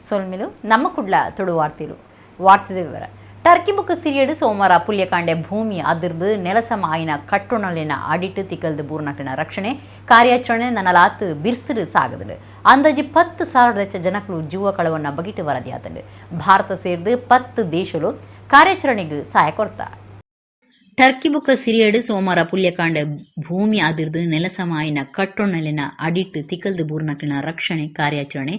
ಸೊಲ್ಮಿಲು ನಮ್ಮ ಕುಡ್ಲ ತುಳು ವಾರ್ತೆದ ವಿವರ Turkey book ಸಿರಿಯಡು ಸೋಮವಾರ ಪುಲ್ಯಕಾಂಡೆ ಭೂಮಿ ಅದಿರ್ದು ನೆಲಸಮ ಆಯಿನ ಕಟ್ಟುಣಲಿನ ಅಡಿಟ್ಟು ತಿಕ್ಕಲ್ದು ಬೂರ್ನಕಿನ ರಕ್ಷಣೆ ಕಾರ್ಯಾಚರಣೆ ನನಲಾತ್ ಬಿರ್ಸಿಡು ಸಾಗದಲು ಅಂದಾಜು 10,000 ಜನಕಲು ಜೀವ ಕಳವನ್ನ ಬಗಿಟ್ಟು ವರದಿಯಾತಂಡು ಭಾರತ ಸೇರಿದು 10 ದೇಶಗಳು ಕಾರ್ಯಾಚರಣೆಗೆ ಸಹಾಯ ಕೊಡ್ತಾ ಟರ್ಕಿ ಬುಕ್ ಸಿರಿಯಡು ಸೋಮವಾರ ಪುಲ್ಯಕಾಂಡೆ ಭೂಮಿ ಅದಿರ್ದು ನೆಲಸಮ ಆಯಿನ ಕಟ್ಟುಣಲಿನ ಅಡಿಟ್ಟು ತಿಕ್ಕಲ್ದು ಬೂರ್ನಕಿನ ರಕ್ಷಣೆ ಕಾರ್ಯಾಚರಣೆ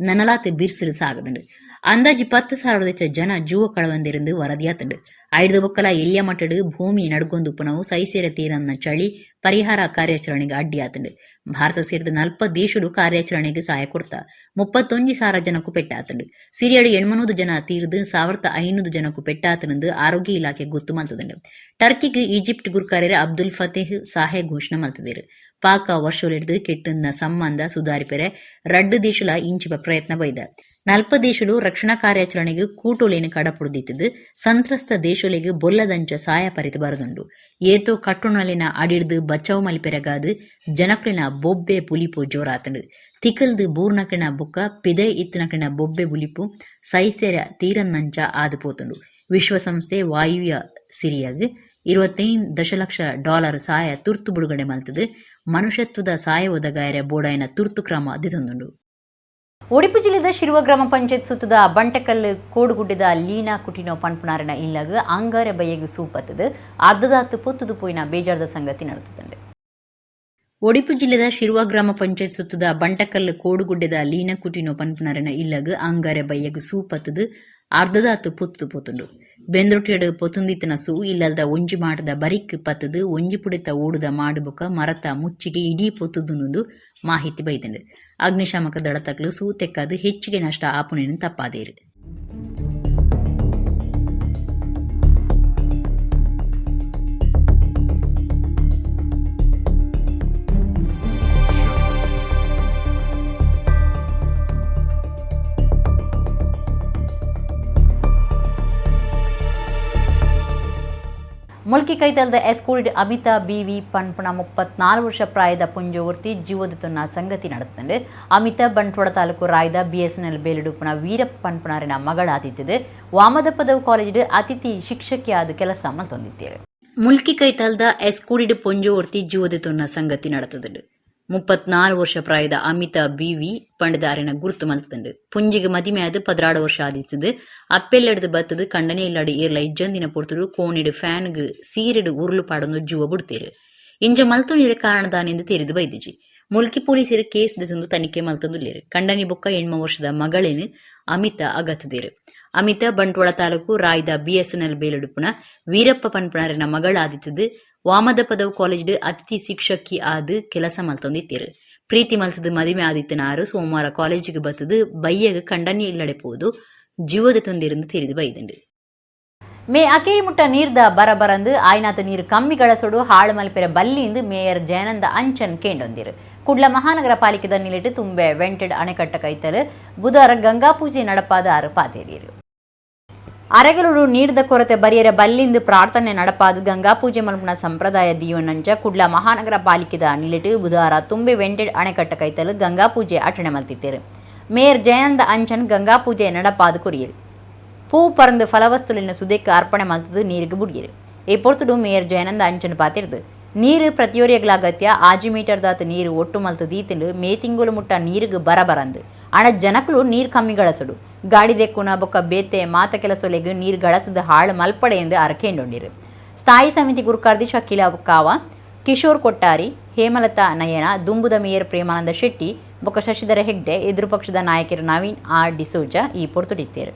ನನಲಾತ್ ಬಿರ್ಸಿಡು ಸಾಗದಲು ಅಂದಾಜು 10,000 ಜನ ಜೀವ ಕಳವಂದಿருந்து ವರದಿಯಾತಂಡು ಐದು ಬೊಕ್ಕಲ ಎಲ್ಲಿಯ ಮಟ್ಟಡು ಭೂಮಿ ನಡ್ಗೊಂದು ಪುನವು ಸೈಸೇರ ತೀರನ್ನ ಚಳಿ ಪರಿಹಾರ ಕಾರ್ಯಾಚರಣೆಗೆ ಅಡ್ಡಿಯಾತಂಡು ಭಾರತ ಸೇರಿದ 40 ದೇಶಗಳು ಕಾರ್ಯಾಚರಣೆಗೆ ಸಹಾಯ ಕೊಡ್ತಾ 31,000 ಜನಕ್ಕೂ ಪೆಟ್ಟಾತಂಡು ಸಿರಿಯಡು 800 ಜನ ತೀರ್ದು 1,500 ಜನಕ್ಕೂ ಪೆಟ್ಟಾತನೆಂದು ಆರೋಗ್ಯ ಇಲಾಖೆ ಗೊತ್ತು ಮಲ್ತದಂಡು ಟರ್ಕಿಗೆ ಈಜಿಪ್ಟ್ ಗುರ್ಕಾರ್ಯರ ಅಬ್ದುಲ್ ಫತೇಹ್ ಸಾಹೆ ಘೋಷಣೆ ಮಲ್ತದೇರು ಪಾಕ ವರ್ಷಲಿಡ್ದು ಕೆಟ್ಟನ್ನ ಸಂಬಂಧ ಸುಧಾರಿಪೆರೆ 2 ದೇಶಲ ಇಂಚಿಪ ಪ್ರಯತ್ನ ಬೈದ 40 ದೇಶಗಳು ರಕ್ಷಣಾ ಕಾರ್ಯಾಚರಣೆಗೆ ಕೂಟೋಲೇನು ಕಡಪುಡಿದಿದ್ದು ಸಂತ್ರಸ್ತ ದೇಶಗಳಿಗೆ ಬೊಲ್ಲದಂಚ ಸಹಾಯ ಪರಿತು ಬರದುಂಡು ಏತೋ ಕಟ್ಟುಣಲಿನ ಅಡಿಡ್ದು ಬಚಾವ್ ಮಲ್ಪೆರಗಾದು ಜನಕ್ಲಿನ ಬೊಬ್ಬೆ ಪುಲಿಪು ಜೋರಾತಂಡು ತಿಕಲ್ದು ಬೂರ್ನಕಿನ ಬುಕ್ಕ ಪಿದೆ ಇತ್ತಿನಕಿನ ಬೊಬ್ಬೆ ಬುಲಿಪು ಸೈಸೆರ ತೀರನ್ನಂಚ ಆದುಪೋತುಂಡು ವಿಶ್ವಸಂಸ್ಥೆ ವಾಯುವ್ಯ ಸಿರಿಯಾಗ್ 25 ದಶಲಕ್ಷ ಡಾಲರ್ ಸಹಾಯ ತುರ್ತು ಬಿಡುಗಡೆ ಮಲ್ತದು ಮನುಷ್ಯತ್ವದ ಸಹಾಯ ಒದಗಾಯರ ಬೋಡಾಯನ ತುರ್ತು ಕ್ರಮ ಅದಿತೊಂದುಂಡು ಉಡುಪಿ ಜಿಲ್ಲೆದ ಶಿರುವ ಗ್ರಾಮ ಪಂಚಾಯತ್ ಸುತ್ತದ ಬಂಟಕಲ್ಲು ಕೋಡುಗುಡ್ಡದ ಲೀನಾ ಕುಟಿನೋ ಪನ್ಪುನಾರಿನ ಇಲ್ಲಗ ಅಂಗಾರ ಬಯ್ಯಗು ಸೂಪತ್ತದು ಅರ್ಧದಾತು ಪೊತ್ತುದು ಪೋಯಿನ ಬೇಜಾರದ ಸಂಗತಿ ನಡೆದುತಂದೆ ಉಡುಪಿ ಜಿಲ್ಲೆದ ಶಿರುವ ಗ್ರಾಮ ಪಂಚಾಯತ್ ಸುತ್ತದ ಬಂಟಕಲ್ಲು ಕೋಡುಗುಡ್ಡದ ಲೀನಾ ಕುಟಿನೋ ಪನ್ಪುನಾರಿನ ಇಲ್ಲಗ ಅಂಗಾರ ಬಯ್ಯಗು ಸೂಪತ್ತದು ಅರ್ಧದಾತು ಪೊತ್ತುದು ಪೋತುಂಡು ಬೆಂದ್ರೊಟ್ಟಿಯಡು ಪೊತುಂದಿತ್ತನ ಸೂ ಇಲ್ಲದ ಒಂಜಿ ಮಾಡದ ಬರಿಕ್ ಪತ್ತದು ಒಂಜಿ ಪುಡಿತ ಓಡುದ ಮಾಡುಬುಕ ಮರತ ಮುಚ್ಚಿಗೆ ಇಡೀ ಪೊತ್ತುದುನುಂದು ಮಾಹಿತಿ ಬೈದಂಡು ಅಗ್ನಿಶಾಮಕ ದಳತಕ್ಲು ಸೂ ತೆಕ್ಕದು ಹೆಚ್ಚಿಗೆ ನಷ್ಟ ಆಪುನೇನು ತಪ್ಪಾದೇರು ಮುಲ್ಕಿ ಕೈತಲದ ಎಸ್ಕೂರಿಡ್ ಅಮಿತಾ ಬಿವಿ ಪನ್ಪುಣ 34 ವರ್ಷ ಪ್ರಾಯದ ಪುಂಜೋವರ್ತಿ ಜೀವದತೊನ್ನ ಸಂಗತಿ ನಡೆದುತಂಡು ಅಮಿತಾ ಬಂಟ್ವಾಳ ತಾಲೂಕು ರಾಯ್ದ ಬಿಎಸ್ಎನ್ಎಲ್ ಬೇಲುಡುಪುನ ವೀರಪ್ಪ ಪನ್ಪುಣಾರಿನ ಮಗಳಾದಿತ್ತಿದೆ ವಾಮದ ಪದವಿ ಕಾಲೇಜ್ ಅತಿಥಿ ಶಿಕ್ಷಕಿಯಾದ ಕೆಲಸ ಮಲ್ತೊಂದಿದ್ದೇರು ಮುಲ್ಕಿ ಕೈತಲದ ಎಸ್ಕೂರಿಡ್ ಪುಂಜೋವರ್ತಿ ಜೀವದತೊನ್ನ ಸಂಗತಿ ನಡೆದುತಂಡು 34 ವರ್ಷ ಪ್ರಾಯದ ಅಮಿತಾ ಬಿವಿ ಪಂಡದಾರಿನ ಗುರುತು ಮಲ್ತಂಡು ಪುಂಜಿಗೆ ಮದಿಮೆಯಾದ 16 ವರ್ಷ ಆದಿತ್ತದು ಅಪ್ಪೆಲ್ಲಡ್ದು ಬತ್ತದು ಕಂಡನೆ ಇಲ್ಲಾಡಿ ಏರ್ಲ ಇಜ್ಜಂದಿನ ಪೊರ್ತದು ಕೋಣಿಡು ಫ್ಯಾನ್ಗೆ ಸೀರೆಡು ಉರುಳು ಪಾಡೊಂದು ಜೀವ ಬಿಡ್ತೇರು ಇಂಜ ಮಲ್ತೊಂದಿರ ಕಾರಣದಾನೆಂದು ತೆರೆದು ಬೈದಿಜಿ ಮುಲ್ಕಿ ಪೊಲೀಸರು ಕೇಸ್ ದೆತೊಂದು ತನಿಖೆ ಮಲ್ತೊಂದುಲ್ಲೇರು ಕಂಡನಿ ಬೊಕ್ಕ 8 ವರ್ಷದ ಮಗಳೇನು ಅಮಿತಾ ಅಗತದೇರು ಅಮಿತಾ ಬಂಟ್ವಾಳ ತಾಲೂಕು ರಾಯ್ದ ಬಿಎಸ್ಎನ್ಎಲ್ ಬೇಲುಡುಪುನ ವೀರಪ್ಪ ಪನ್ಪುಣಾರಿನ ಮಗಳಾದಿತ್ತದು ವಾಮದ ಪದವು ಕಾಲೇಜ್ ಅತಿಥಿ ಶಿಕ್ಷಕಿ ಆದ ಕೆಲಸ ಮಲ್ತೊಂದಿತ್ತೇರು ಪ್ರೀತಿ ಮಲ್ತದ ಮದಿಮೆ ಆದಿತ್ತನಾರು ಸೋಮವಾರ ಕಾಲೇಜಿಗೆ ಬತ್ತದು ಬಯ್ಯಗ ಕಂಡನಿ ಇಲ್ಲಡೆಪೋದು ಜೀವದ ತೊಂದಿருந்து ತೆರೆದು ಬೈದಂಡು ಮೇ ಅಕೇರಿ ಮುಟ್ಟ ನೀರ್ದ ಬರಬರಂದು ಆಯ್ನಾತ ನೀರು ಕಮ್ಮಿ ಗಳಸೋಡು ಹಾಳು ಮಲ್ಪೆರ ಬಲ್ಲಿಂದು ಮೇಯರ್ ಜಯನಂದ ಅಂಚನ್ ಕೇಂಡೊಂದಿರು ಕುಡ್ಲ ಮಹಾನಗರ ಪಾಲಿಕೆದ ನಿಲಿಟ್ಟು ತುಂಬೆ ವೆಂಟೆಡ್ ಅಣೆಕಟ್ಟ ಕೈತಲು ಬುಧವಾರ ಗಂಗಾ ಪೂಜೆ ನಡಪಾದ ಆರು ಪಾತೇರಿಯರು ಅರೆಗಲುಡು ನೀಡಿದ ಕೊರತೆ ಬರಿಯರ ಬಲ್ಲಿಂದು ಪ್ರಾರ್ಥನೆ ನಡಪಾದು ಗಂಗಾ ಪೂಜೆ ಮಲ್ಪನ ಸಂಪ್ರದಾಯ ದೀವನಂಚ ಕುಡ್ಲ ಮಹಾನಗರ ಪಾಲಿಕೆದ ನಿಲಿಟ್ಟು ಬುಧವಾರ ತುಂಬೆ ವೆಂಟೆಡ್ ಅಣೆಕಟ್ಟ ಕೈತಲು ಗಂಗಾ ಪೂಜೆ ಆಚರಣೆ ಮಲ್ತಿದ್ದೇರು ಮೇಯರ್ ಜಯನಂದ ಅಂಚನ್ ಗಂಗಾ ಪೂಜೆ ನಡಪಾದು ಕೊರಿಯರು ಪೂ ಪರಂದು ಫಲವಸ್ತುಲಿನ ಸುದೆಕ್ಕೆ ಅರ್ಪಣೆ ಮಲ್ತದು ನೀರಿಗೆ ಬುಡಿಯರು ಈ ಪೊರ್ತುಡು ಮೇಯರ್ ಜಯನಂದ ಅಂಚನ್ ಪಾತಿರ್ದು ನೀರು ಪ್ರತಿಯೊರಿಯಗಳ ಅಗತ್ಯ 5 ಮೀಟರ್ ದಾತ ನೀರು ಒಟ್ಟು ಮಲ್ತದು ಈತಿಂಡು ಮೇ ತಿಂಗಳು ಮುಟ್ಟ ನೀರಿಗೆ ಬರಬರಂದು ಅಣ ಜನಕಲು ನೀರು ಕಮ್ಮಿ ಗಳಸಡು ಗಾಡಿ ದೆಕ್ಕುನ ಬೊಕ್ಕ ಬೇತೆ ಮಾತ ಕೆಲಸೊಲೆಗೆ ನೀರು ಗಳಸದ ಹಾಳು ಮಲ್ಪಡೆ ಎಂದು ಅರಕೇಂಡೊಂಡಿರು ಸ್ಥಾಯಿ ಸಮಿತಿ ಗುರುಕಾರ್ದಿ ಶಕೀಲ ಕಾವ ಕಿಶೋರ್ ಕೊಟ್ಟಾರಿ ಹೇಮಲತಾ ನಯನ ದುಂಬುದ ಮೇಯರ್ ಪ್ರೇಮಾನಂದ ಶೆಟ್ಟಿ ಬೊಕ್ಕ ಶಶಿಧರ ಹೆಗ್ಡೆ ಎದುರು ಪಕ್ಷದ ನಾಯಕರು ನವೀನ್ ಆರ್ ಡಿಸೋಜಾ ಈ ಪೊರ್ತುಡಿತ್ತೇರು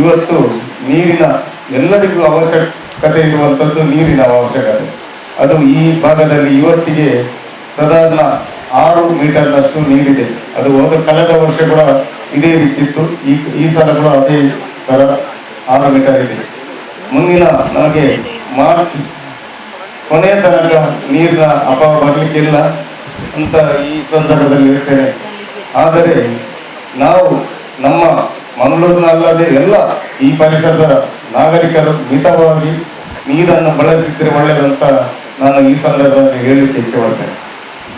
ಇವತ್ತು ನೀರಿನ ಎಲ್ಲರಿಗೂ ಅವಶ್ಯಕತೆ ಇರುವಂಥದ್ದು ನೀರಿನ ಅವಶ್ಯಕತೆ. ಅದು ಈ ಭಾಗದಲ್ಲಿ ಇವತ್ತಿಗೆ ಸಾಧಾರಣ 6 ಮೀಟರ್ನಷ್ಟು ನೀರಿದೆ. ಅದು ಕಳೆದ ವರ್ಷ ಕೂಡ ಇದೇ ರೀತಿ ಇತ್ತು. ಈ ಸಲ ಕೂಡ ಅದೇ ಥರ 6 ಮೀಟರ್ ಇದೆ. ಮುಂದಿನ ನಮಗೆ ಮಾರ್ಚ್ ಕೊನೆಯ ತನಕ ನೀರಿನ ಅಭಾವ ಬರಲಿಕ್ಕಿಲ್ಲ ಅಂತ ಈ ಸಂದರ್ಭದಲ್ಲಿ ಹೇಳ್ತೇನೆ. ಆದರೆ ನಾವು ನಮ್ಮ ಮಂಗಳೂರಿನಲ್ಲದೆ ಎಲ್ಲ ಈ ಪರಿಸರದ ನಾಗರಿಕರು ಮಿತವಾಗಿ ನೀರನ್ನು ಬಳಸಿದರೆ ಒಳ್ಳೆಯದಂತ ನಾನು ಈ ಸಂದರ್ಭದಲ್ಲಿ ಹೇಳಲಿಕ್ಕೆ ಇಚ್ಛೆಪಡ್ತೇನೆ.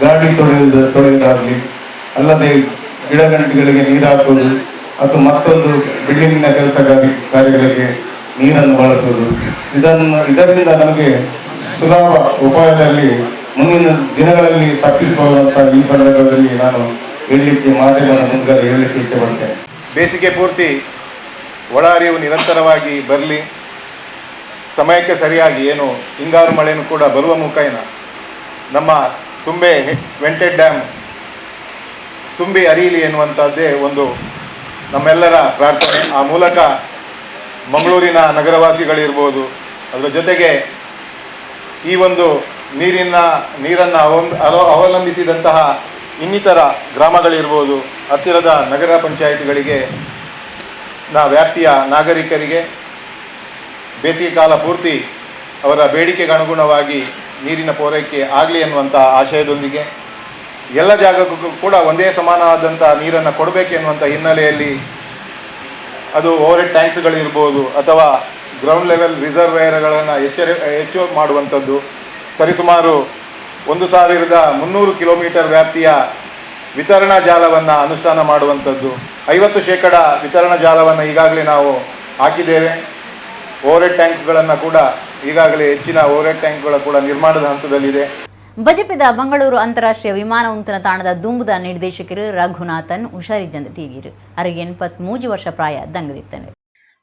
ಗಾಡಿ ತೊಳೆಯೋದಾಗಲಿ, ಅಲ್ಲದೆ ಗಿಡಗಂಟಿಗಳಿಗೆ ನೀರು ಹಾಕುವುದು, ಅಥವಾ ಮತ್ತೊಂದು ಬಿಲ್ಡಿಂಗಿನ ಕೆಲಸ ಕಾರ್ಯಗಳಿಗೆ ನೀರನ್ನು ಬಳಸುವುದು, ಇದರಿಂದ ನಮಗೆ ಸುಲಭ ಉಪಾಯದಲ್ಲಿ ಮುಂದಿನ ದಿನಗಳಲ್ಲಿ ತಪ್ಪಿಸಬಹುದಂತ ಈ ಸಂದರ್ಭದಲ್ಲಿ ನಾನು ಹೇಳಲಿಕ್ಕೆ ಮಾಧ್ಯಮದ ಮುಂದ್ಗಡೆ ಹೇಳಲಿಕ್ಕೆ ಇಚ್ಛೆಪಡ್ತೇನೆ. ಬೇಸಿಗೆ ಪೂರ್ತಿ ಒಳ ಹರಿವು ನಿರಂತರವಾಗಿ ಬರಲಿ, ಸಮಯಕ್ಕೆ ಸರಿಯಾಗಿ ಏನು ಹಿಂಗಾರು ಮಳೆಯೂ ಕೂಡ ಬರುವ ಮುಖೇನ ನಮ್ಮ ತುಂಬೆ ವೆಂಟೆಡ್ ಡ್ಯಾಮ್ ತುಂಬಿ ಹರಿಯಲಿ ಎನ್ನುವಂಥದ್ದೇ ಒಂದು ನಮ್ಮೆಲ್ಲರ ಪ್ರಾರ್ಥನೆ. ಆ ಮೂಲಕ ಮಂಗಳೂರಿನ ನಗರವಾಸಿಗಳಿರ್ಬೋದು, ಅದರ ಜೊತೆಗೆ ಈ ಒಂದು ನೀರನ್ನು ಅವಲಂಬಿಸಿದಂತಹ ಇನ್ನಿತರ ಗ್ರಾಮಗಳಿರ್ಬೋದು, ಹತ್ತಿರದ ನಗರ ಪಂಚಾಯಿತಿಗಳಿಗೆ ವ್ಯಾಪ್ತಿಯ ನಾಗರಿಕರಿಗೆ ಬೇಸಿಗೆ ಕಾಲ ಪೂರ್ತಿ ಅವರ ಬೇಡಿಕೆಗೆ ಅನುಗುಣವಾಗಿ ನೀರಿನ ಪೂರೈಕೆ ಆಗಲಿ ಎನ್ನುವಂಥ ಆಶಯದೊಂದಿಗೆ ಎಲ್ಲ ಜಾಗಕ್ಕೂ ಕೂಡ ಒಂದೇ ಸಮಾನವಾದಂಥ ನೀರನ್ನು ಕೊಡಬೇಕೆನ್ನುವಂಥ ಹಿನ್ನೆಲೆಯಲ್ಲಿ ಅದು ಓವರ್ ಟ್ಯಾಂಕ್ಸ್ಗಳಿರ್ಬೋದು ಅಥವಾ ಗ್ರೌಂಡ್ ಲೆವೆಲ್ ರಿಸರ್ವೇಯರ್ಗಳನ್ನು ಹೆಚ್ಚು ಮಾಡುವಂಥದ್ದು, ಸರಿಸುಮಾರು 1300 ಕಿಲೋಮೀಟರ್ ವ್ಯಾಪ್ತಿಯ ವಿತರಣಾ ಜಾಲವನ್ನು ಅನುಷ್ಠಾನ ಮಾಡುವಂಥದ್ದು, 50% ವಿತರಣಾ ಜಾಲವನ್ನು ಈಗಾಗಲೇ ನಾವು ಹಾಕಿದ್ದೇವೆ. ಓವರ್ ಟ್ಯಾಂಕ್ಗಳನ್ನು ಕೂಡ ಈಗಾಗಲೇ ಹೆಚ್ಚಿನ ಓವರ್ ಟ್ಯಾಂಕ್ಗಳು ಕೂಡ ನಿರ್ಮಾಣದ ಹಂತದಲ್ಲಿದೆ. ಬಜಪೆದ ಮಂಗಳೂರು ಅಂತಾರಾಷ್ಟ್ರೀಯ ವಿಮಾನ ಉಂತನ ತಾಣದ ದುಂಬುದ ನಿರ್ದೇಶಕರು ರಘುನಾಥನ್ ಹುಷಾರಿಜ್ಜಂದು ತೀಗಿರು. ಅವರಿಗೆ 83 ವರ್ಷ ಪ್ರಾಯ ದಂಗದಿತ್ತನೆ.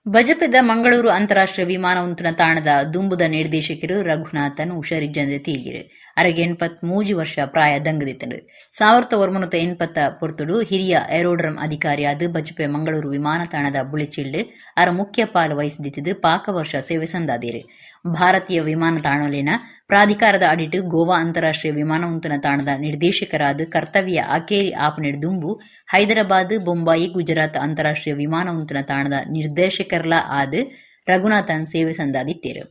ಬಜಪೆದ ಮಂಗಳೂರು ಅಂತಾರಾಷ್ಟ್ರೀಯ ವಿಮಾನ ಉಂತನ ತಾಣದ ದುಂಬುದ ನಿರ್ದೇಶಕರು ರಘುನಾಥನ್ ಹುಷಾರಿಜ್ಜಂದು ತೀಗಿರು. ಅವರಿಗೆ 83 ವರ್ಷ ಪ್ರಾಯ ದಂಗದಿತ್ತನು. 1980 ಪೊರ್ತುಡು ಹಿರಿಯ ಏರೋಡ್ರಮ್ ಅಧಿಕಾರಿಯಾದ ಬಜಪೆ ಮಂಗಳೂರು ವಿಮಾನ ತಾಣದ ಬುಳಿಚಿಲ್ಡ್ ಅವರ ಮುಖ್ಯ ಪಾಲು ವಹಿಸಿದ್ದು ಪಾಕ ವರ್ಷ ಸೇವೆ ಸಂದಾದಿರು. ಭಾರತೀಯ ವಿಮಾನ ತಾಣಲಿನ ಪ್ರಾಧಿಕಾರದ ಅಡಿಟ್ ಗೋವಾ ಅಂತಾರಾಷ್ಟ್ರೀಯ ವಿಮಾನ ಉಂತನ ತಾಣದ ನಿರ್ದೇಶಕರಾದ ಕರ್ತವ್ಯ ಅಕೇರಿ ಆಪನೆಡ್ ದುಂಬು ಹೈದರಾಬಾದ್, ಬೊಂಬಾಯಿ, ಗುಜರಾತ್ ಅಂತಾರಾಷ್ಟ್ರೀಯ ವಿಮಾನ ಉಂತನ ತಾಣದ ನಿರ್ದೇಶಕರ್ಲ ಆದ ರಘುನಾಥನ್ ಸೇವೆ ಸಂದಾದಿತ್ತೇರು.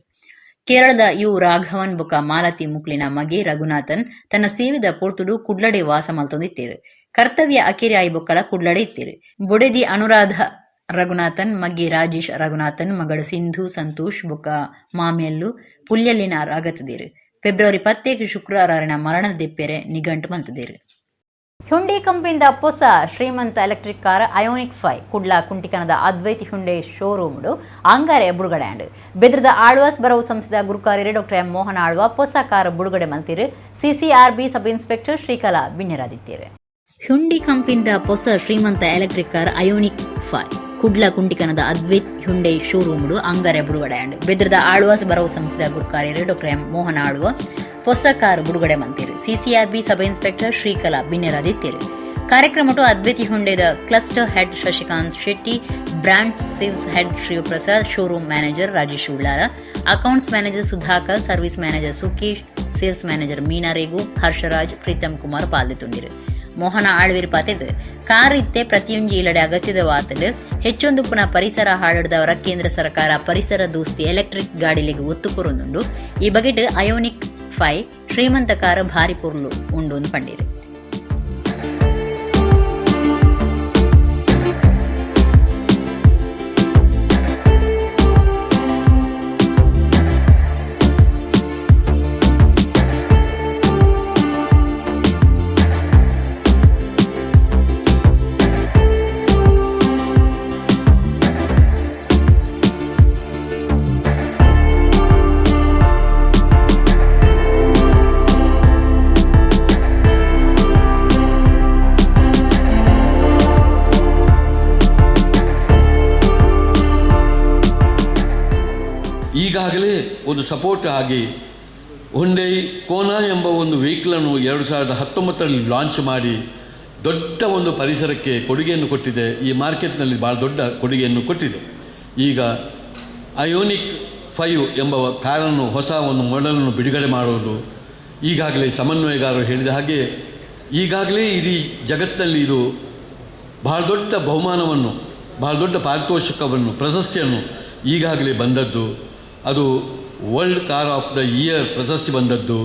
ಕೇರಳದ ಯು ರಾಘವನ್ ಬೊಕ ಮಾಲತಿ ಮುಕ್ಲಿನ ಮಗೆ ರಘುನಾಥನ್ ತನ್ನ ಸೇವೆದ ಪೊರ್ತುಡು ಕುಡ್ಲಡೆ ವಾಸ ಮಲ್ತೊಂದಿತ್ತೇರು. ಕರ್ತವ್ಯ ಅಕೇರಿ ಆಯಿ ಬೊಕ್ಕಲ ಕುಡ್ಲಡೆ ಇತ್ತೇರು. ಬೊಡೆದಿ ಅನುರಾಧ ರಘುನಾಥನ್ ಮಗೆ ರಾಜೇಶ್ ರಘುನಾಥನ್ ಮಗಳು ಸಿಂಧು ಸಂತೋಷ್ ಬೊಕ ಮಾಮೆಲ್ಲು ಪುಲ್ಯಲ್ಲಿನ ಆಗತ್ತದೇರು. ಫೆಬ್ರವರಿ 10 ಶುಕ್ರವಾರ ಮರಣದ ದೆಪ್ಪೆರೆ ನಿಘಂಟು ಮಲ್ತದೇರು. ಹ್ಯುಂಡೈ ಕಂಪನಿಯಿಂದ ಹೊಸ ಶ್ರೀಮಂತ ಎಲೆಕ್ಟ್ರಿಕ್ ಕಾರ್ ಅಯೋನಿಕ್ 5 ಕುಡ್ಲಾ ಕುಂಟಿಕನದ ಅದ್ವೈತ್ ಹ್ಯುಂಡೈ ಶೋರೂಮ್ಡು ಅಂಗಾರೆ ಬುಡುಗಡೆ ಅಂಡು ಬೆದ್ರದ ಆಳ್ವಾಸ್ ಬರವು ಸಂಸ್ಥೆದ ಗುರುಕಾರ್ಯರು ಡಾಕ್ಟರ್ ಎಂ ಮೋಹನ್ ಆಳ್ವ ಹೊಸ ಕಾರ್ ಬುಡುಗಡೆ ಮಲ್ತಿರು. ಸಿಸಿಆರ್ಬಿ ಸಬ್ ಇನ್ಸ್ಪೆಕ್ಟರ್ ಶ್ರೀಕಲಾ ಬಿನ್ನೆರಾದಿತ್ತೇರು. ಹ್ಯುಂಡೈ ಕಂಪನಿಯಿಂದ ಹೊಸ ಶ್ರೀಮಂತ ಎಲೆಕ್ಟ್ರಿಕ್ ಕಾರ್ ಅಯೋನಿಕ್ 5 ಕುಡ್ಲಾ ಕುಂಟಿಕನದ ಅದ್ವೈತ್ ಹ್ಯುಂಡೈ ಶೋರೂಮ್ಡು ಅಂಗಾರೆ ಬುಡುಗಡೆ ಅಂಡು ಬೆದ್ರದ ಆಳ್ವಾಸ್ ಬರವು ಸಂಸ್ಥೆದ ಗುರುಕಾರ್ಯರು ಡಾಕ್ಟರ್ ಎಂ ಮೋಹನ್ ಆಳ್ವ ಹೊಸ ಕಾರ್ ಬಿಡುಗಡೆ ಮಂತಿರು. ಸಿಸಿಆರ್ಬಿ ಸಬ್ ಇನ್ಸ್ಪೆಕ್ಟರ್ ಶ್ರೀಕಲಾ ಬಿನ್ನೆರಾದಿತ್ತೇರು. ಕಾರ್ಯಕ್ರಮಟು ಅದ್ವೈತಿ ಹುಂಡೆದ cluster head Shashikanth Shetty, brand sales head Shivaprasad, showroom manager Rajesh ಉಳ್ಳಾರ, accounts manager Sudhakar, service manager Sukesh, sales manager Meena Regu, Harsharaj, Preetham Kumar ಪಾಲ್ದೊಂದಿರು. ಮೋಹನ ಆಳ್ವೀರ್ ಪಾತೆಡ್ ಕಾರ್ ಇತ್ತೆ ಪ್ರತಿಯೊಂದು ಇಲ್ಲಡೆ ಅಗತ್ಯದ ವಾತಡ್ ಹೆಚ್ಚೊಂದು ಪುನಃ ಪರಿಸರ ಹಾಳಾಡದವರ ಕೇಂದ್ರ ಸರ್ಕಾರ ಪರಿಸರ ದೋಸ್ತಿ ಎಲೆಕ್ಟ್ರಿಕ್ ಗಾಡಿಲಿಗೆ ಒತ್ತು ಕೊರೊಂದುಂಡು ಈ ಬಗೆಟ್ ಅಯೋನಿಕ್ 5 ಶ್ರೀಮಂತ ಕಾರ್ ಭಾರಿ ಪೊರ್ಲು ಉಂಡು ಪಂಡಿರು. ಈಗಾಗಲೇ ಒಂದು ಸಪೋರ್ಟ್ ಆಗಿ ಹುಂಡೈ ಕೋನಾ ಎಂಬ ಒಂದು ವೆಹಿಕಲನ್ನು 2019ರಲ್ಲಿ ಲಾಂಚ್ ಮಾಡಿ ದೊಡ್ಡ ಒಂದು ಪರಿಸರಕ್ಕೆ ಕೊಡುಗೆಯನ್ನು ಕೊಟ್ಟಿದೆ. ಈ ಮಾರ್ಕೆಟ್ನಲ್ಲಿ ಭಾಳ ದೊಡ್ಡ ಕೊಡುಗೆಯನ್ನು ಕೊಟ್ಟಿದೆ. ಈಗ ಅಯೋನಿಕ್ 5 ಎಂಬ ಕಾರನ್ನು ಹೊಸ ಒಂದು ಮಾಡೆಲನ್ನು ಬಿಡುಗಡೆ ಮಾಡುವುದು. ಈಗಾಗಲೇ ಸಮನ್ವಯಗಾರರು ಹೇಳಿದ ಹಾಗೆ ಈಗಾಗಲೇ ಇಡೀ ಜಗತ್ತಿನಲ್ಲಿ ಇದು ಬಹಳ ದೊಡ್ಡ ಬಹುಮಾನವನ್ನು, ಬಹಳ ದೊಡ್ಡ ಪಾರಿತೋಷಿಕವನ್ನು, ಪ್ರಶಸ್ತಿಯನ್ನು ಈಗಾಗಲೇ ಬಂದದ್ದು. ಅದು world car of the year ಪ್ರಶಸ್ತಿ ಬಂದದ್ದು,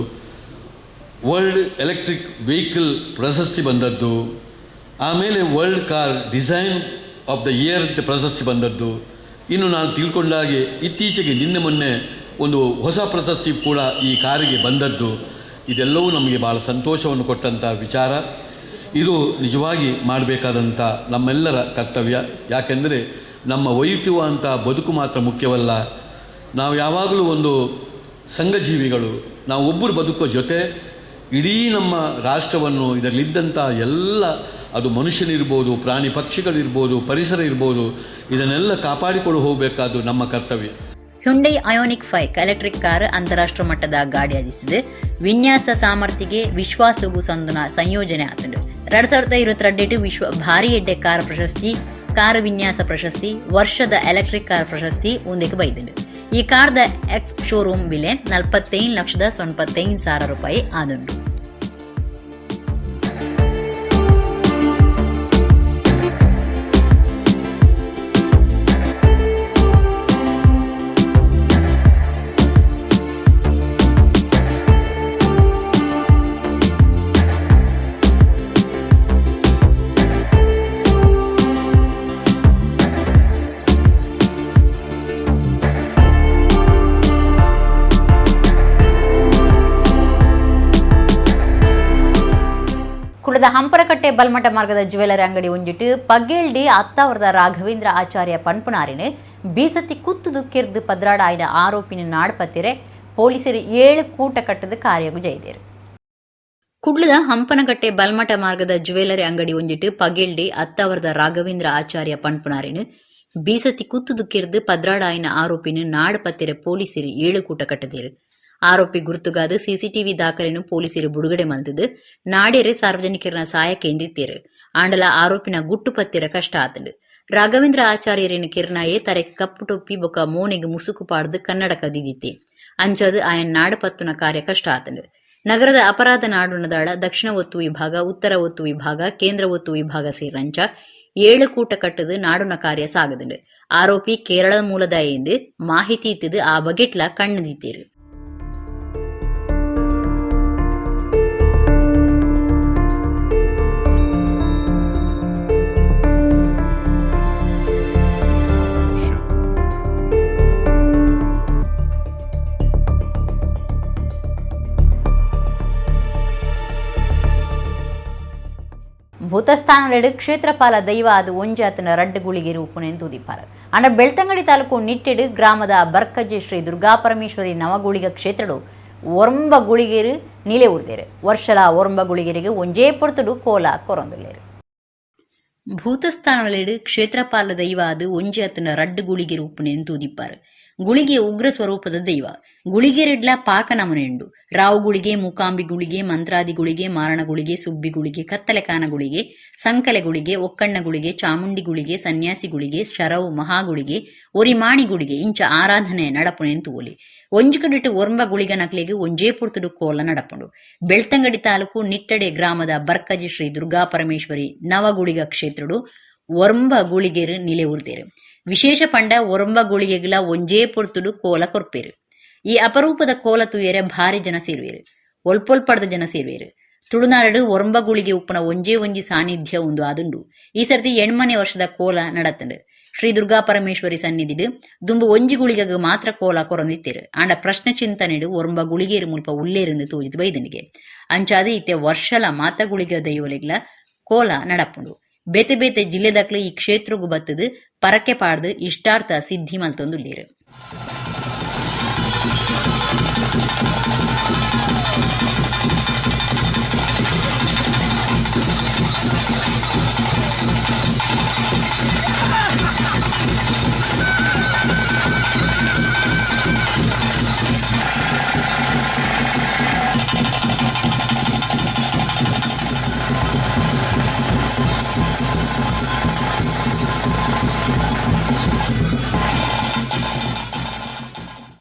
ವರ್ಲ್ಡ್ ಎಲೆಕ್ಟ್ರಿಕ್ ವೆಹಿಕಲ್ ಪ್ರಶಸ್ತಿ ಬಂದದ್ದು, ಆಮೇಲೆ world car design of the year ಪ್ರಶಸ್ತಿ ಬಂದದ್ದು. ಇನ್ನು ನಾನು ತಿಳ್ಕೊಂಡಾಗೆ ಇತ್ತೀಚೆಗೆ ನಿನ್ನೆ ಮೊನ್ನೆ ಒಂದು ಹೊಸ ಪ್ರಶಸ್ತಿ ಕೂಡ ಈ ಕಾರಿಗೆ ಬಂದದ್ದು. ಇದೆಲ್ಲವೂ ನಮಗೆ ಭಾಳ ಸಂತೋಷವನ್ನು ಕೊಟ್ಟಂಥ ವಿಚಾರ. ಇದು ನಿಜವಾಗಿ ಮಾಡಬೇಕಾದಂಥ ನಮ್ಮೆಲ್ಲರ ಕರ್ತವ್ಯ. ಯಾಕೆಂದರೆ ನಮ್ಮ ವೈಯಕ್ತಿಕವಂಥ ಬದುಕು ಮಾತ್ರ ಮುಖ್ಯವಲ್ಲ, ನಾವು ಯಾವಾಗಲೂ ಒಂದು ಸಂಘಜೀವಿಗಳು. ನಾವು ಒಬ್ಬರು ಬದುಕೋ ಜೊತೆ ಇಡೀ ನಮ್ಮ ರಾಷ್ಟ್ರವನ್ನು, ಇದರಲ್ಲಿದ್ದಂಥ ಎಲ್ಲ, ಅದು ಮನುಷ್ಯನಿರ್ಬೋದು, ಪ್ರಾಣಿ ಪಕ್ಷಿಗಳಿರ್ಬೋದು, ಪರಿಸರ ಇರ್ಬೋದು, ಇದನ್ನೆಲ್ಲ ಕಾಪಾಡಿಕೊಂಡು ಹೋಗಬೇಕಾದ್ದು ನಮ್ಮ ಕರ್ತವ್ಯ. ಹ್ಯುಂಡೈ ಅಯೋನಿಕ್ 5 ಎಲೆಕ್ಟ್ರಿಕ್ ಕಾರ್ ಅಂತಾರಾಷ್ಟ್ರ ಮಟ್ಟದ ಗಾಡಿಯಾಗಿಸಿದೆ. ವಿನ್ಯಾಸ ಸಾಮರ್ಥ್ಯಗೆ ವಿಶ್ವಾಸಗೂ ಸಂದುನ ಸಂಯೋಜನೆ ಆತಂಡು. 2022 ವಿಶ್ವ ಭಾರಿ ಎಡ್ಡೆ ಕಾರ್ ಪ್ರಶಸ್ತಿ, ಕಾರ್ ವಿನ್ಯಾಸ ಪ್ರಶಸ್ತಿ, ವರ್ಷದ ಎಲೆಕ್ಟ್ರಿಕ್ ಕಾರ್ ಪ್ರಶಸ್ತಿ ಒಂದಕ್ಕೆ ಬೈದಂಡು. ಈ ಕಾರ್ದ ಎಕ್ಸ್ ಶೋರೂಮ್ ಬೆಲೆ 41,95,000 ರೂಪಾಯಿ ಆದುಂಡು. ಕುಳದ ಹಂಪರಕಟ್ಟೆ ಬಲ್ಮಠ ಮಾರ್ಗದ ಜ್ಯುವೆಲರಿ ಅಂಗಡಿ ಒಂಜಿಟ್ಟು ಪಗ್ಗೇಳ್ಡಿ ಅತ್ತಾವರದ ರಾಘವೇಂದ್ರ ಆಚಾರ್ಯ ಪನ್ಪುನಾರಿನ ಬೀಸತಿ ಕುತ್ತುದು ಕಿರ್ದು ಪದ್ರಾಡ ಆಯ್ದ ಆರೋಪಿನ ನಾಡ್ಪತ್ತಿರೆ ಪೊಲೀಸರು 7 ಕೂಟ ಕಟ್ಟದ ಕಾರ್ಯಗೂ ಜೈದೇರು. ಕುಡ್ಲದ ಹಂಪನಕಟ್ಟೆ ಬಲ್ಮಠ ಮಾರ್ಗದ ಜ್ಯುವೆಲರಿ ಅಂಗಡಿ ಒಂಜಿಟ್ಟು ಪಗ್ಗೇಳ್ಡಿ ಅತ್ತಾವರದ ರಾಘವೇಂದ್ರ ಆಚಾರ್ಯ ಪನ್ಪುನಾರಿನ ಬೀಸತಿ ಕುತ್ತುದು ಕಿರ್ದು ಪದ್ರಾಡ ಆಯ್ನ ಆರೋಪಿನ ನಾಡ್ಪತ್ತಿರೆ ಪೊಲೀಸರು 7 ಕೂಟ ಕಟ್ಟದೇರು. ಆರೋಪಿ ಗುರುತುಗಾದ ಸಿಸಿಟಿವಿ ದಾಖಲೆಯನ್ನು ಪೊಲೀಸರು ಬಿಡುಗಡೆ ಮಂತದ್ದು ನಾಡೇರೆ ಸಾರ್ವಜನಿಕರನ್ನ ಸಹಾಯ ಕೇಂದ್ರಿತ್ತೇರು. ಆಂಡಲ ಆರೋಪಿನ ಗುಟ್ಟು ಪತ್ತಿರ ಕಷ್ಟ ಆತಂಡು. ರಾಘವೇಂದ್ರ ಆಚಾರ್ಯರಿನ ಕಿರಣಾಯೇ ತರಕ್ಕೆ ಕಪ್ಪು ಟೊಪ್ಪಿ ಬೊಕ್ಕ ಮೋನೆಗೆ ಮುಸುಕು ಪಾಡ್ದು ಕನ್ನಡ ಕದಿದಿತ್ತೆ. ಅಂಚದು ಆಯನ್ ನಾಡು ಪತ್ತುನ ಕಾರ್ಯ ಕಷ್ಟ ಆತಂಡು. ನಗರದ ಅಪರಾಧ ನಾಡುನದಾಳ ದಕ್ಷಿಣ ಒತ್ತು ವಿಭಾಗ, ಉತ್ತರ ಒತ್ತು ವಿಭಾಗ, ಕೇಂದ್ರ ಒತ್ತು ವಿಭಾಗ ಸೇರಂಚ 7 ಕೂಟ ಕಟ್ಟದು ನಾಡುನ ಕಾರ್ಯ ಸಾಗದುಂಡು. ಆರೋಪಿ ಕೇರಳ ಮೂಲದ ಎಂದು ಮಾಹಿತಿ ಇತ್ತದು ಆ ಬಗೆಟ್ಲ ಕಣ್ಣದಿತ್ತೇರು. ಭೂತಸ್ಥಾನಲೆಡು ಕ್ಷೇತ್ರಪಾಲ ದೈವ ಅದು ಒಂಜಾತನ ರಡ್ಡು ಗುಳಿಗೆ ರೂಪುನೆಂದು ತೂದಿಪ್ಪಾರು. ಅಂಡ ಬೆಳ್ತಂಗಡಿ ತಾಲೂಕು ನಿಟ್ಟೆಡು ಗ್ರಾಮದ ಬರ್ಕಜ್ಜೆ ಶ್ರೀ ದುರ್ಗಾಪರಮೇಶ್ವರಿ ನವಗುಳಿಗ ಕ್ಷೇತ್ರಡು ಒರಂಬ ಗುಳಿಗೇರು ನೀಲೆ ಉರ್ದೇರು. ವರ್ಷಲ ಒರಂಬ ಗುಳಿಗೆರಿಗೆ ಒಂಜೇ ಪೊರ್ತುಡು ಕೋಲ ಕೊರೊಂದುಲ್ಲೇರು. ಭೂತಸ್ಥಾನಲೆಡು ಕ್ಷೇತ್ರಪಾಲ ದೈವ ಅದು ಒಂಜಾತನ ರಡ್ಡು ಗುಳಿಗೆ ರೂಪುನೆಂದು ತೂದಿಪ್ಪಾರು. ಗುಳಿಗೆ ಉಗ್ರ ಸ್ವರೂಪದ ದೈವ. ಗುಳಿಗೆರೆಡ್ಲ ಪಾಕ ನಮನೆಂಡು. ರಾವು ಗುಳಿಗೆ, ಮೂಕಾಂಬಿ ಗುಳಿಗೆ, ಮಂತ್ರಾದಿ ಗುಳಿಗೆ, ಮಾರಣ ಗುಳಿಗೆ, ಸುಬ್ಬಿ ಗುಳಿಗೆ, ಕತ್ತಲೆಕಾನ ಗುಳಿಗೆ, ಸಂಕಲೆ ಗುಳಿಗೆ, ಒಕ್ಕಣ್ಣ ಗುಳಿಗೆ, ಚಾಮುಂಡಿ ಗುಳಿಗೆ, ಸನ್ಯಾಸಿ ಗುಳಿಗೆ, ಶರವು ಮಹಾಗುಳಿಗೆ, ಒರಿಮಾಣಿ ಗುಳಿಗೆ ಇಂಚ ಆರಾಧನೆ ನಡಪುನೆಂತು ಓಲಿ. ಒಂಜುಕಡಿಟ್ಟು ಒರಂಬ ಗುಳಿಗ ನಕ್ಲೆಗೆ ಒಂಜೇ ಪುರ್ತುಡು ಕೋಲ ನಡಪುಂಡು. ಬೆಳ್ತಂಗಡಿ ತಾಲೂಕು ನಿಟ್ಟಡೆ ಗ್ರಾಮದ ಬರ್ಕಜಿ ಶ್ರೀ ದುರ್ಗಾಪರಮೇಶ್ವರಿ ನವಗುಳಿಗ ಕ್ಷೇತ್ರಡು ಒರಂಬ ಗುಳಿಗೆರು ನಿಲೆ ಉರ್ದೇರು. ವಿಶೇಷ ಪಂಡ ಒರಂಬ ಗುಳಿಗೆಗಳ ಒಂಜೇ ಪೊರ್ತುಡು ಕೋಲ ಕೊರ್ಪೇರು. ಈ ಅಪರೂಪದ ಕೋಲ ತುಯ್ಯರೆ ಭಾರಿ ಜನ ಸೇರುವೇರು. ಒಲ್ಪೊಲ್ಪಡ್ದ ಜನ ಸೇರುವೇರು. ತುಳುನಾಡು ಒರಂಬ ಗುಳಿಗೆ ಉಪ್ಪನ ಒಂಜೇ ಒಂಜಿ ಸಾನ್ನಿಧ್ಯ ಒಂದು ಆದುಂಡು. ಈ ಸರ್ತಿ 8ನೇ ವರ್ಷದ ಕೋಲ ನಡತಂಡು. ಶ್ರೀ ದುರ್ಗಾಪರಮೇಶ್ವರಿ ಸನ್ನಿಧಿಡು ದುಂಬು ಒಂಜಿ ಗುಳಿಗೆಗೆ ಮಾತ್ರ ಕೋಲ ಕೊರೊಂದಿತ್ತೇರು. ಆಂಡ ಪ್ರಶ್ನೆ ಚಿಂತನೆಡು ಒರಂಬ ಗುಳಿಗೇರು ಮುಲ್ಪ ಉಲ್ಲೇருந்து ತೂಜಿದು ಬೈದನಿಗೆ ಅಂಚಾದು ಇತ್ತೆ ವರ್ಷಲ ಮಾತ ಗುಳಿಗ ದೈವಲೆಗ್ಲ ಕೋಲ ನಡಪುಂಡು. ಬೇತೆ ಬೇತೆ ಜಿಲ್ಲೆದಕ್ಲೆ ಈ ಕ್ಷೇತ್ರಗೂ ಬತ್ತದು ಪರಕೆ ಪಾಡ್ದು ಇಷ್ಟಾರ್ಥ ಸಿದ್ಧಿ ಮಲ್ತೊಂದುಲ್ಲೇರು.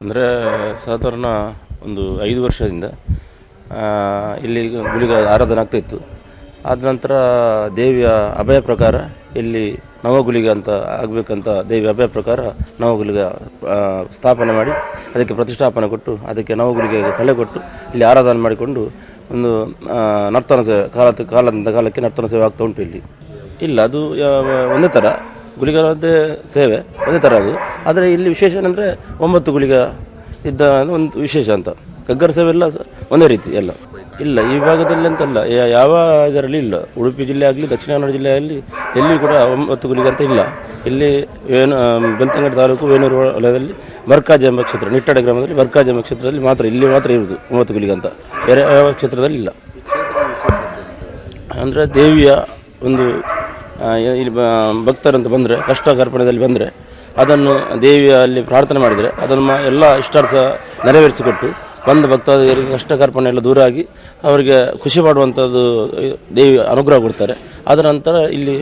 ಅಂದರೆ ಸಾಧಾರಣ ಒಂದು 5 ವರ್ಷದಿಂದ ಇಲ್ಲಿ ಗುಳಿಗ ಆರಾಧನೆ ಆಗ್ತಾಯಿತ್ತು. ಆದ ನಂತರ ದೇವಿಯ ಅಭಯ ಪ್ರಕಾರ ಇಲ್ಲಿ ನವಗುಲಿಗ ಅಂತ ಆಗಬೇಕಂತ ದೇವಿಯ ಅಭಯ ಪ್ರಕಾರ ನವಗುಲಿಗ ಸ್ಥಾಪನೆ ಮಾಡಿ ಅದಕ್ಕೆ ಪ್ರತಿಷ್ಠಾಪನೆ ಕೊಟ್ಟು ಅದಕ್ಕೆ ನವಗುಲಿಗೆ ಕಲೆ ಕೊಟ್ಟು ಇಲ್ಲಿ ಆರಾಧನೆ ಮಾಡಿಕೊಂಡು ಒಂದು ನರ್ತನ ಸೇವೆ ಕಾಲದಿಂದ ಕಾಲಕ್ಕೆ ನರ್ತನ ಸೇವೆ ಆಗ್ತಾ ಉಂಟು ಇಲ್ಲಿ. ಇಲ್ಲ, ಅದು ಒಂದೇ ಥರ ಗುಳಿಗರದ್ದೇ ಸೇವೆ ಒಂದೇ ಥರ ಅದು. ಆದರೆ ಇಲ್ಲಿ ವಿಶೇಷ ಏನಂದರೆ 9 ಗುಳಿಗ ಇದ್ದ ಒಂದು ವಿಶೇಷ ಅಂತ. ಗಗ್ಗರ ಸೇವೆ ಎಲ್ಲ ಒಂದೇ ರೀತಿ ಎಲ್ಲ. ಇಲ್ಲ, ಈ ಭಾಗದಲ್ಲಿ ಅಂತಲ್ಲ, ಯಾವ ಇದರಲ್ಲಿ ಇಲ್ಲ. ಉಡುಪಿ ಜಿಲ್ಲೆ ಆಗಲಿ ದಕ್ಷಿಣ ಕನ್ನಡ ಜಿಲ್ಲೆ ಆಗಲಿ ಎಲ್ಲಿ ಕೂಡ 9 ಗುಳಿಗ ಅಂತ ಇಲ್ಲ. ಇಲ್ಲಿ ಬೆಳ್ತಂಗಡಿ ತಾಲೂಕು ವೇಣೂರು ವಲಯದಲ್ಲಿ ಬರ್ಕಾಜ್ ಎಂಬ ಕ್ಷೇತ್ರ, ನಿಟ್ಟಡೆ ಗ್ರಾಮದಲ್ಲಿ ಬರ್ಕಾಜ್ ಎಂಬ ಕ್ಷೇತ್ರದಲ್ಲಿ ಮಾತ್ರ ಇಲ್ಲಿ ಮಾತ್ರ ಇರುವುದು 9 ಗುಳಿಗ ಅಂತ. ಬೇರೆ ಯಾವ ಕ್ಷೇತ್ರದಲ್ಲಿ ಇಲ್ಲ. ಅಂದರೆ ದೇವಿಯ ಒಂದು ಇಲ್ಲಿ ಭಕ್ತರಂತ ಬಂದರೆ ಕಷ್ಟ ಕಾರ್ಪಣ್ಯದಲ್ಲಿ ಬಂದರೆ ಅದನ್ನು ದೇವಿಯಲ್ಲಿ ಪ್ರಾರ್ಥನೆ ಮಾಡಿದರೆ ಅದನ್ನು ಎಲ್ಲ ಇಷ್ಟಾರ್ಥ ನೆರವೇರಿಸಿಕೊಟ್ಟು ಬಂದ ಭಕ್ತಾದಿಗಳಿಗೆ ಕಷ್ಟ ಕಾರ್ಪಣ್ಯ ಎಲ್ಲ ದೂರ ಆಗಿ ಅವರಿಗೆ ಖುಷಿ ಮಾಡುವಂಥದ್ದು ದೇವಿ ಅನುಗ್ರಹ ಕೊಡ್ತಾರೆ. ಅದರ ನಂತರ ಇಲ್ಲಿ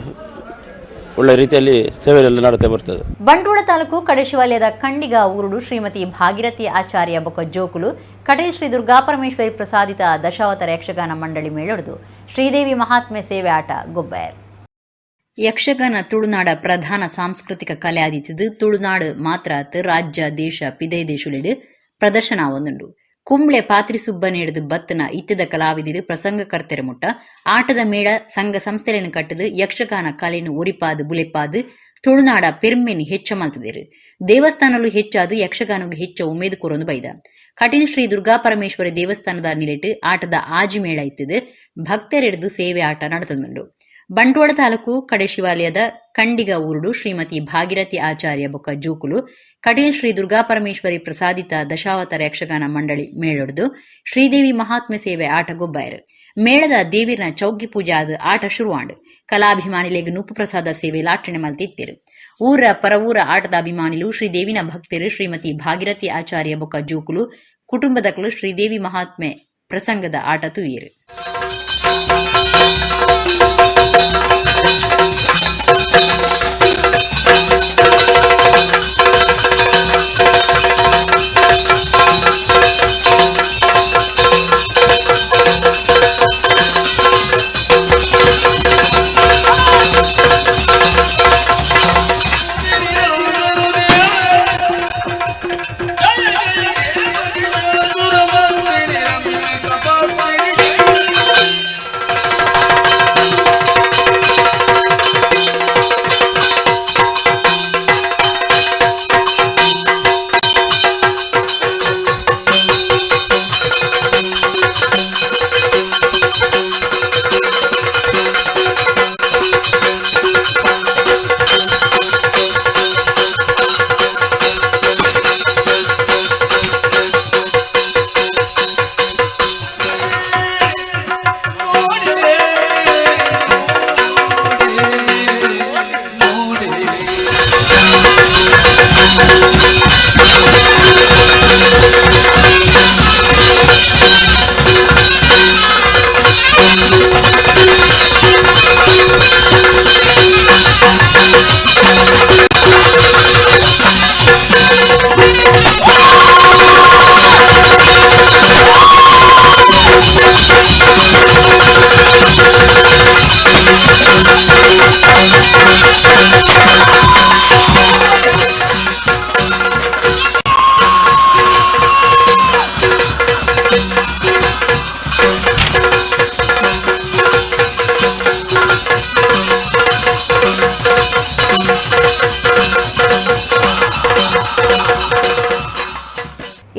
ಒಳ್ಳೆ ರೀತಿಯಲ್ಲಿ ಸೇವೆಯಲ್ಲಿ ನಡೀತಾ ಬರ್ತದೆ. ಬಂಟ್ವಾಳ ತಾಲೂಕು ಕಡೇಶಿವಾಲಯದ ಕಂಡಿಗ ಊರುಡು ಶ್ರೀಮತಿ ಭಾಗೀರಥಿ ಆಚಾರ್ಯ ಬೊಕ್ಕ ಜೋಕುಲು ಕಟೇಲ್ ಶ್ರೀ ದುರ್ಗಾಪರಮೇಶ್ವರಿ ಪ್ರಸಾದಿತ ದಶಾವತಾರ ಯಕ್ಷಗಾನ ಮಂಡಳಿ ಮೇಳೊಡ್ದು ಶ್ರೀದೇವಿ ಮಹಾತ್ಮೆ ಸೇವೆ ಆಟ ಗೊಬ್ಬರ್. ಯಕ್ಷಗಾನ ತುಳುನಾಡ ಪ್ರಧಾನ ಸಾಂಸ್ಕೃತಿಕ ಕಲೆ ಆದಿತ್ಯದು. ತುಳುನಾಡು ಮಾತ್ರ ರಾಜ್ಯ ದೇಶ ಪಿದೈ ದೇಶುಲೆಡು ಪ್ರದರ್ಶನ ಒಂದುಂಡು. ಕುಂಬ್ಳೆ ಪಾತ್ರಿ ಸುಬ್ಬನೇಡದು ಬತ್ತನ ಇತ್ತದ ಕಲಾವಿದಿರು ಪ್ರಸಂಗಕರ್ತೆರ ಮುಟ್ಟ ಆಟದ ಮೇಳ ಸಂಘ ಸಂಸ್ಥೆಗಳನ್ನು ಕಟ್ಟದು ಯಕ್ಷಗಾನ ಕಲೆಯನ್ನು ಒರಿಪಾದು ಬುಲೆಪಾದು ತುಳುನಾಡ ಪೆರ್ಮೆನಿ ಹೆಚ್ಚ ಮಲ್ತದಿರು. ದೇವಸ್ಥಾನಲು ಹೆಚ್ಚಾದು ಯಕ್ಷಗಾನಗೂ ಹೆಚ್ಚ ಉಮೇದು ಕೊರೊಂದು ಬೈದ. ಕಟೀಲ್ ಶ್ರೀ ದುರ್ಗಾಪರಮೇಶ್ವರಿ ದೇವಸ್ಥಾನದ ನಿಲೆಟ್ಟು ಆಟದ ಆಜಿ ಮೇಳ ಇತ್ತದು. ಭಕ್ತರೆಡ್ದು ಸೇವೆ ಆಟ ನಡೆತುಂಡು. ಬಂಟ್ವಾಳ ತಾಲೂಕು ಕಡೇಶಿವಾಲಯದ ಕಂಡಿಗ ಊರುಡು ಶ್ರೀಮತಿ ಭಾಗೀರಥಿ ಆಚಾರ್ಯ ಬೊಕ್ಕ ಜೂಕುಲು ಕಟೀಲ್ ಶ್ರೀ ದುರ್ಗಾಪರಮೇಶ್ವರಿ ಪ್ರಸಾದಿತ ದಶಾವತಾರ ಯಕ್ಷಗಾನ ಮಂಡಳಿ ಮೇಳೊಡ್ದು ಶ್ರೀದೇವಿ ಮಹಾತ್ಮೆ ಸೇವೆ ಆಟ ಗೊಬ್ಬಾಯರು. ಮೇಳದ ದೇವಿರನ ಚೌಗಿ ಪೂಜೆ ಆದ ಆಟ ಶುರುವಾಂಡು. ಕಲಾಭಿಮಾನಿಲೆಗ್ ನುಪ್ಪು ಪ್ರಸಾದ ಸೇವೆ ಲಾಟಣೆ ಮಲ್ತಿತ್ತಿರು. ಊರ ಪರವೂರ ಆಟದ ಅಭಿಮಾನಿಲು ಶ್ರೀದೇವಿನ ಭಕ್ತರು ಶ್ರೀಮತಿ ಭಾಗೀರಥಿ ಆಚಾರ್ಯ ಬೊಕ್ಕ ಜೂಕುಲು ಕುಟುಂಬದಕ್ಕಲು ಶ್ರೀದೇವಿ ಮಹಾತ್ಮೆ ಪ್ರಸಂಗದ ಆಟ ತುಯಿರು.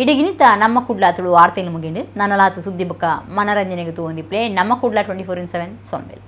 ಇಡಗಿನಿತ ನಮ್ಮ ಕುಡ್ಲಾ ತುಳು ವಾರ್ತೆಯಲ್ಲಿ ಮುಗಿಂಡು ನನ್ನಲಾತು ಸುದ್ದಿ ಬೊಕ್ಕ ಮನರಂಜನೆಗೆ ತೂಂದಿಪ್ಲೆ ನಮ್ಮ ಕುಡ್ಲಾ 24/7 ಸೊನ್ವೆಲ್.